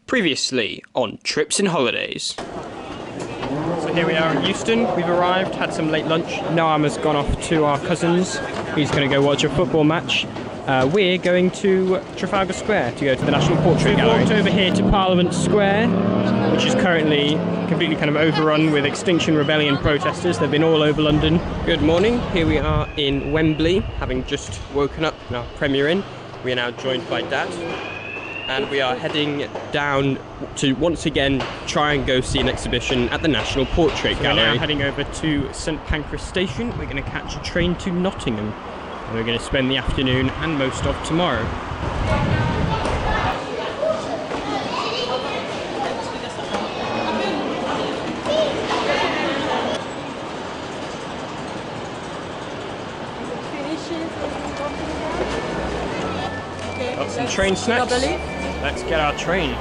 Previously on Trips and Holidays. So here we are in Euston. We've arrived, had some late lunch. Noam has gone off to our cousin's. He's going to go watch a football match. We're going to Trafalgar Square to go to the National Portrait Gallery. We've walked over here to Parliament Square, which is currently completely kind of overrun with Extinction Rebellion protesters. They've been all over London. Good morning. Here we are in Wembley, having just woken up in our Premier Inn. We are now joined by Dad. And we are heading down to once again try and go see an exhibition at the National Portrait Gallery. We're now heading over to St Pancras Station. We're going to catch a train to Nottingham. And we're going to spend the afternoon and most of tomorrow. Got some train snacks. Let's get our train.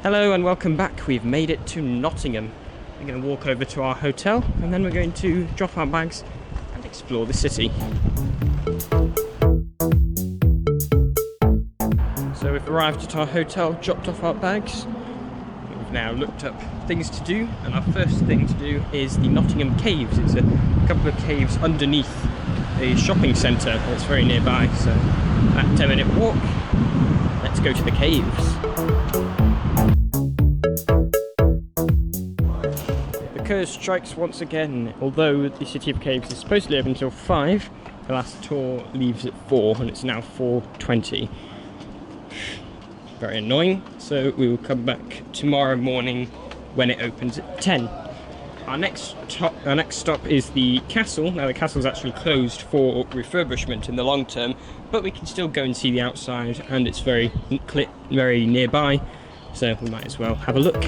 Hello and welcome back. We've made it to Nottingham. We're going to walk over to our hotel and then we're going to drop our bags and explore the city. So we've arrived at our hotel, dropped off our bags. We've now looked up things to do, and our first thing to do is the Nottingham Caves. It's a couple of caves underneath the shopping centre that's very nearby, so that 10-minute walk. Let's go to the caves. The curse strikes once again. Although the City of Caves is supposedly open until 5, the last tour leaves at 4 and it's now 4:20. Very annoying, so we will come back tomorrow morning when it opens at 10. Our next stop is the castle. Now the castle is actually closed for refurbishment in the long term, but we can still go and see the outside and it's very nearby, so we might as well have a look.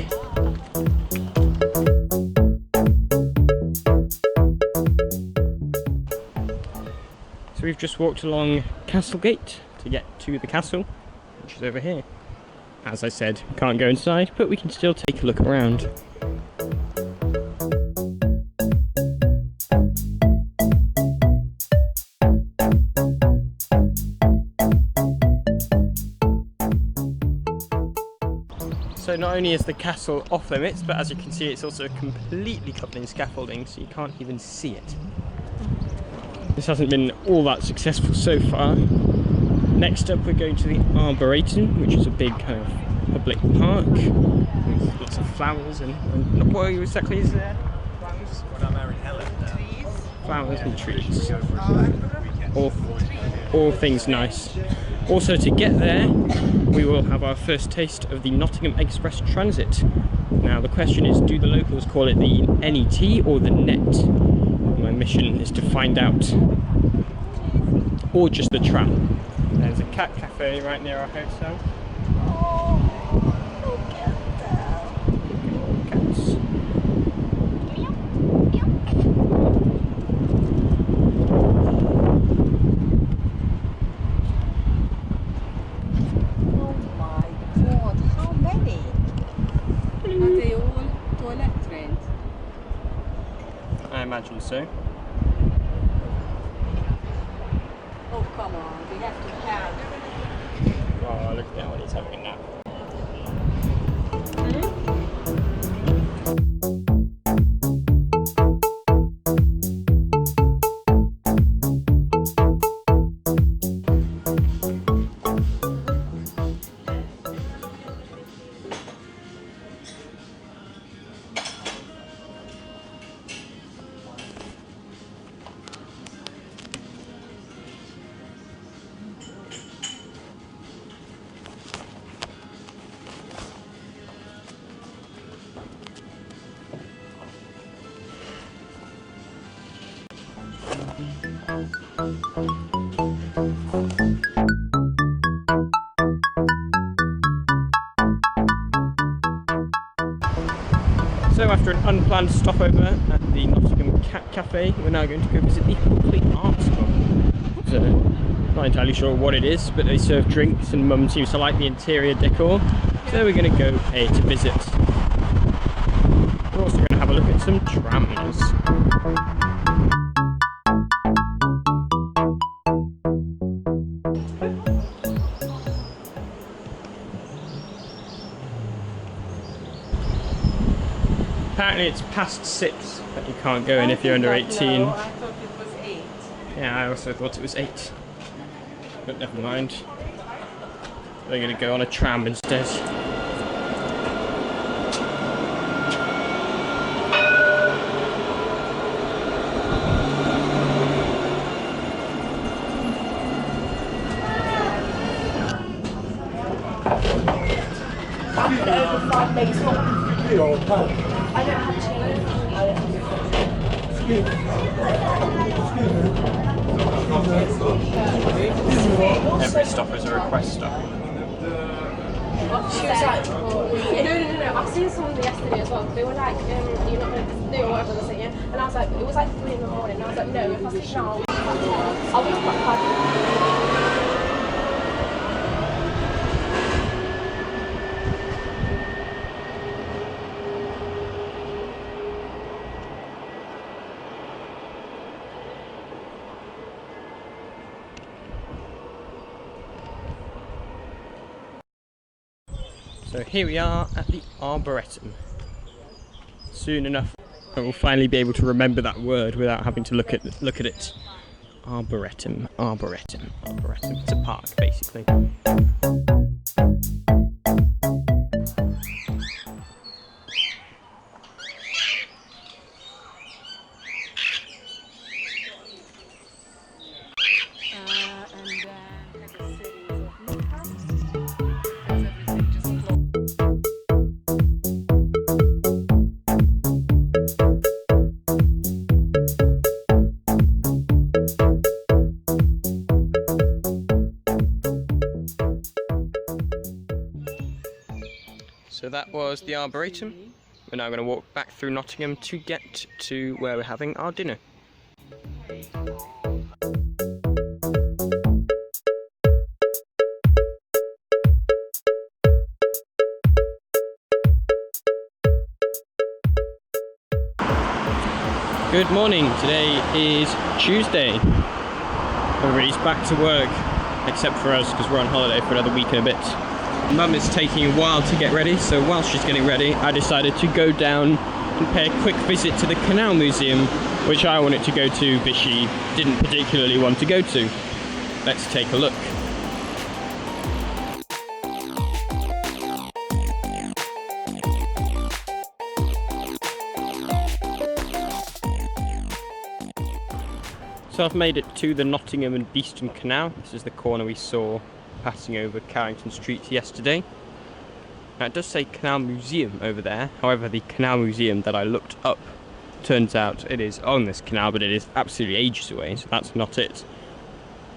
So we've just walked along Castlegate to get to the castle, which is over here. As I said, we can't go inside, but we can still take a look around. So not only is the castle off limits, but as you can see it's also completely covered in scaffolding, so you can't even see it. This hasn't been all that successful so far. Next up we're going to the Arboratum, which is a big kind of public park. There's lots of flowers and what exactly is there? Flowers? Flowers and trees. All things nice. Also, to get there, we will have our first taste of the Nottingham Express Transit. Now, the question is, do the locals call it the NET or the NET? My mission is to find out. Or just the tram. There's a cat cafe right near our hotel. Cats. I imagine so. Oh, come on, we have to have. Oh, look at that one, he's having a nap. So after an unplanned stopover at the Nottingham Café, we're now going to go visit the Hockley Arts Club. So, not entirely sure what it is, but they serve drinks and Mum seems to like the interior decor. So we're going to go pay to visit. We're also going to have a look at some trams. Apparently it's past 6, but you can't go in if you're under 18. I thought it was 8. Yeah, I also thought it was 8. But never mind. They're going to go on a tram instead. I don't have change. Every stop is a request stop. She was like, no. I've seen someone yesterday as well. They were like, you're not going to do or whatever they're saying. And I was like, it was like 3 in the morning. And I was like, no, if I sit down, I'll be quite hard. So here we are at the Arboretum. Soon enough I will finally be able to remember that word without having to look at it. Arboretum, Arboretum, Arboretum. It's a park basically. So that was the Arboretum. We're now going to walk back through Nottingham to get to where we're having our dinner. Good morning, today is Tuesday. Everybody's back to work, except for us because we're on holiday for another week and a bit. Mum is taking a while to get ready, so whilst she's getting ready, I decided to go down and pay a quick visit to the Canal Museum, which I wanted to go to, but she didn't particularly want to go to. Let's take a look. So I've made it to the Nottingham and Beeston Canal. This is the corner we saw passing over Carrington Street yesterday. Now it does say Canal Museum over there, however the Canal Museum that I looked up, turns out it is on this canal, but it is absolutely ages away, so that's not it.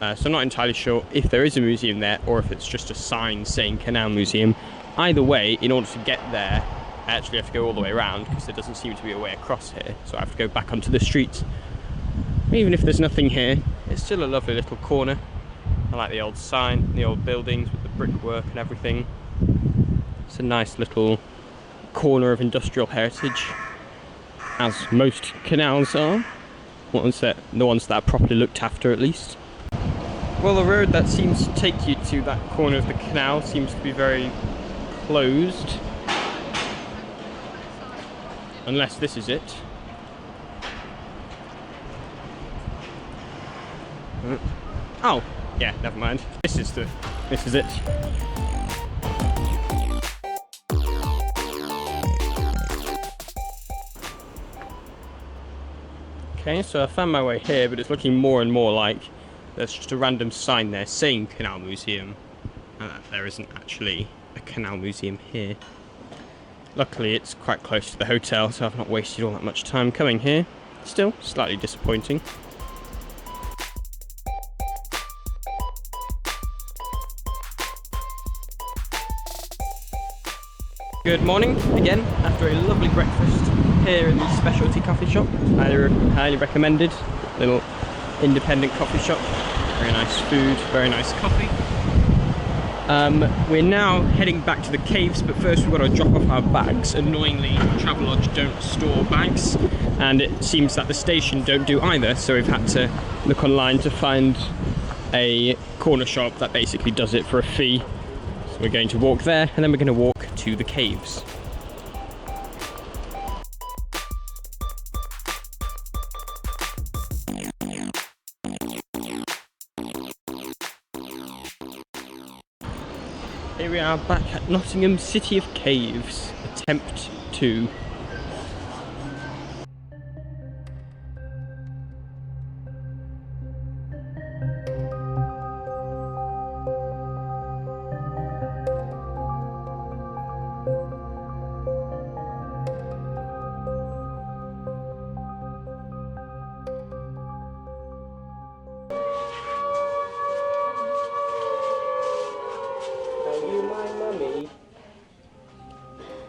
So I'm not entirely sure if there is a museum there or if it's just a sign saying Canal Museum. Either way, in order to get there, I actually have to go all the way around because there doesn't seem to be a way across here, so I have to go back onto the street. Even if there's nothing here, it's still a lovely little corner. I like the old sign, the old buildings with the brickwork and everything. It's a nice little corner of industrial heritage, as most canals are. The ones that are properly looked after, at least. Well, the road that seems to take you to that corner of the canal seems to be very closed. Unless this is it. Oh, yeah, never mind. This is it. Okay, so I found my way here, but it's looking more and more like there's just a random sign there saying Canal Museum, and that there isn't actually a Canal Museum here. Luckily, it's quite close to the hotel, so I've not wasted all that much time coming here. Still, slightly disappointing. Good morning, again, after a lovely breakfast here in the specialty coffee shop. Highly recommended. Little independent coffee shop. Very nice food, very nice coffee. We're now heading back to the caves, but first we've got to drop off our bags. Annoyingly, Travelodge don't store bags, and it seems that the station don't do either, so we've had to look online to find a corner shop that basically does it for a fee. So we're going to walk there, and then we're going to walk to the caves. Here we are back at Nottingham City of Caves, attempt 2.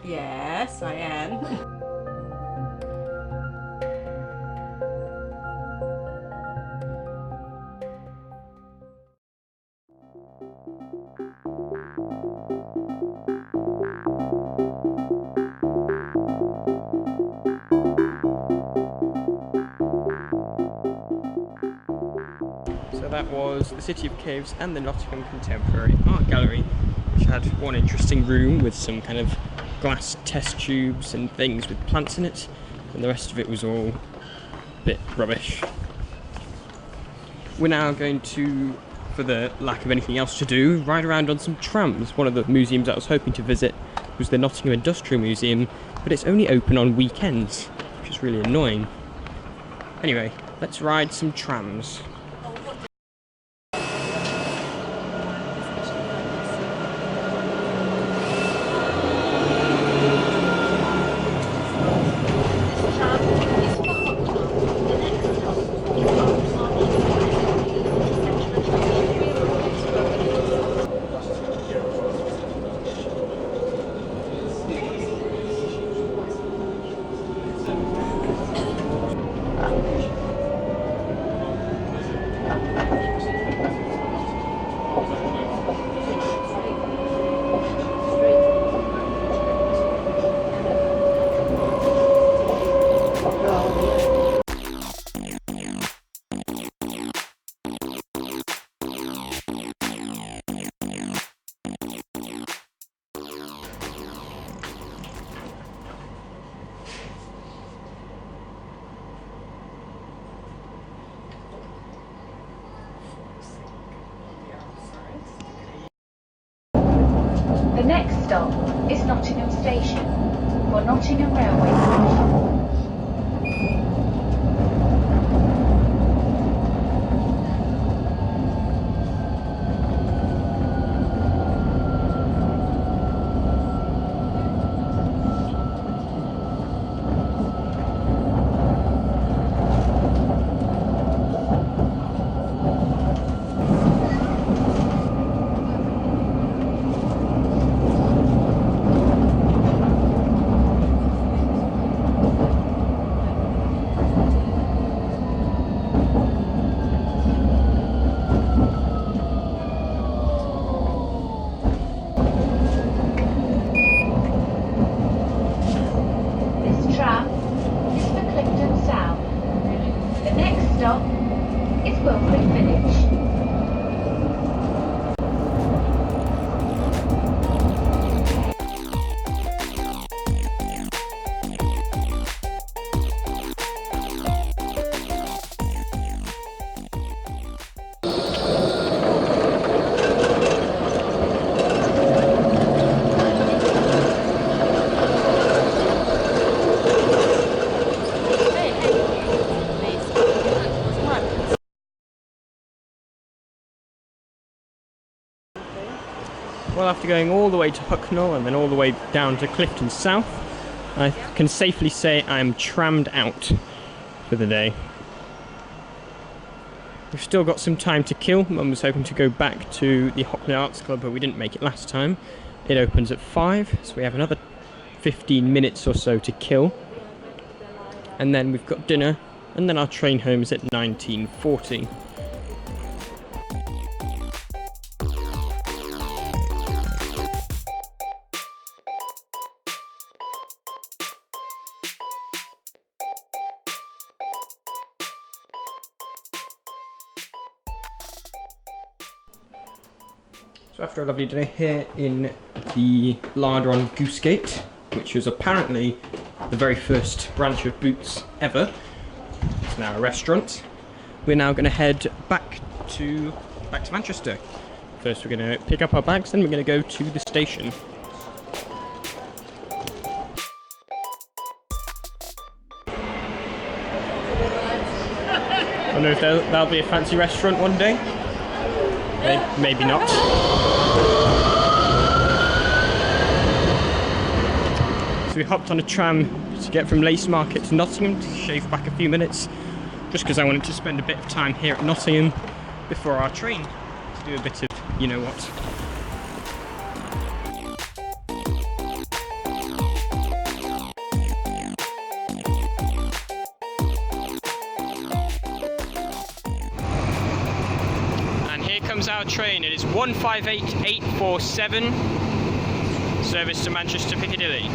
Yes, I am. So that was the City of Caves and the Nottingham Contemporary Art Gallery, which had one interesting room with some kind of glass test tubes and things with plants in it, and the rest of it was all a bit rubbish. We're now going to, for the lack of anything else to do, ride around on some trams. One of the museums I was hoping to visit was the Nottingham Industrial Museum, but it's only open on weekends, which is really annoying. Anyway, let's ride some trams. The next stop is Nottingham Station for Nottingham Railway Station. stop is Wilfred Village. Well, after going all the way to Hockley and then all the way down to Clifton South, I can safely say I'm trammed out for the day. We've still got some time to kill. Mum was hoping to go back to the Hockley Arts Club, but we didn't make it last time. It opens at 5, so we have another 15 minutes or so to kill. And then we've got dinner, and then our train home is at 19:40. So after a lovely day here in the larder on Goosegate, which was apparently the very first branch of Boots ever, it's now a restaurant, we're now going to head back to Manchester. First we're going to pick up our bags, then we're going to go to the station. I don't know if that'll be a fancy restaurant one day. Maybe not. So we hopped on a tram to get from Lace Market to Nottingham to shave back a few minutes, just because I wanted to spend a bit of time here at Nottingham before our train to do a bit of you know what. Our train, it is 158847, service to Manchester Piccadilly.